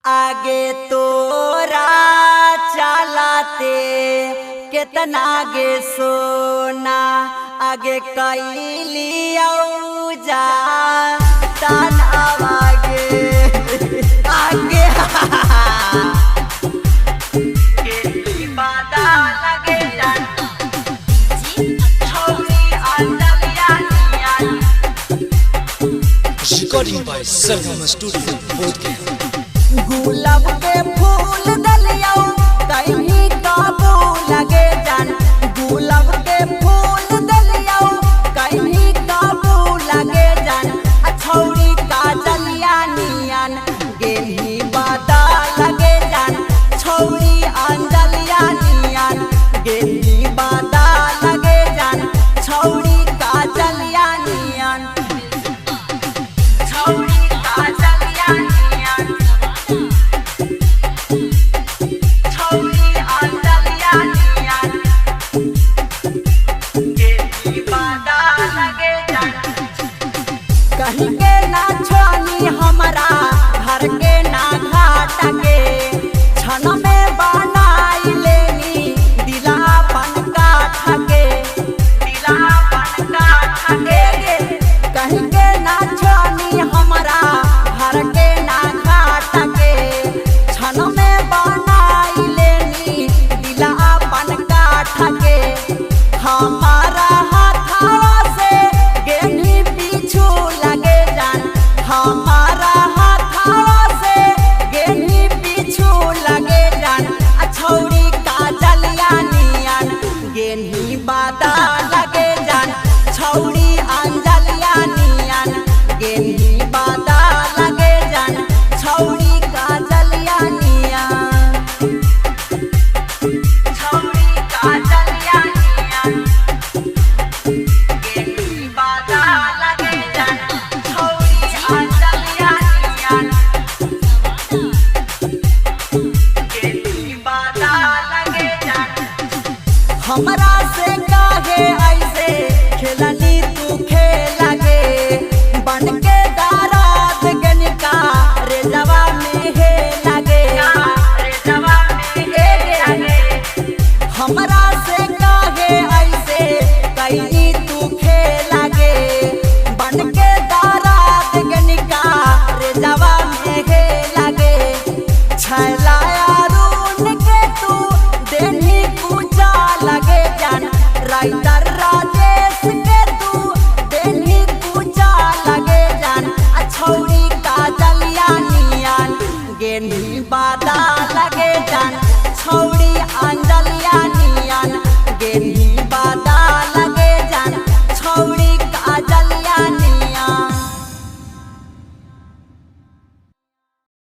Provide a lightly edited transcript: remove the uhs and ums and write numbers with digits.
आगे तोरा चलाते कितना गे सोना आगे कैली जा आगे आगे Recording by Sargama Studio, Bodhgaya. गुलाब के फूल दलिया कहीं काबू लगे जान। गुलाब के फूल दलिया कहीं काबू लगे जान। छौरी का जलिया नियन गेही बादा लगे जान। छौरी अंजलिया नियन गेही बादा लगे जान। छौरी का जलिया नियन छौरी का जलिया नियन कहीं के ना छोनी हमारा घर के ना घाट के छन में बनाई लेनी दिलापन काठ के दिलापन काठ के कहीं के ना छोनी हमारा घर के ना घाट के छन में बनाई लेनी दिलापन काठ के हमारा हाथवा से गेनी पीछू लगे जान। हमारा हाथवा से गेनी पीछू लगे जान। छौरी का जलिया नियन गेनी बादा लगे जान। छौरी अंजलिया नियन गेनी बादा लगे जान। छौरी का जलिया नियन छौरी का जलिया नियन गेनी बादा लगे जान। छौरी अंजलिया नियन गेनी बादा लगे जान। हमरा से काहे ऐसे खेलनी तू खेला गे बन के दारात गनिका रे जवा में हे लगे रे जवा में हे लगे। हमरा से काहे ऐसे कैनी तू खेला गे बन के दारात गनिका रे जवा में हे लगे। छैलाया रून के तू देनी पूजा लगे जान। राइटर राजेश के तू देनी पूजा लगे जान। छौरी का जलिया नियन गेनी बादा लगे जान।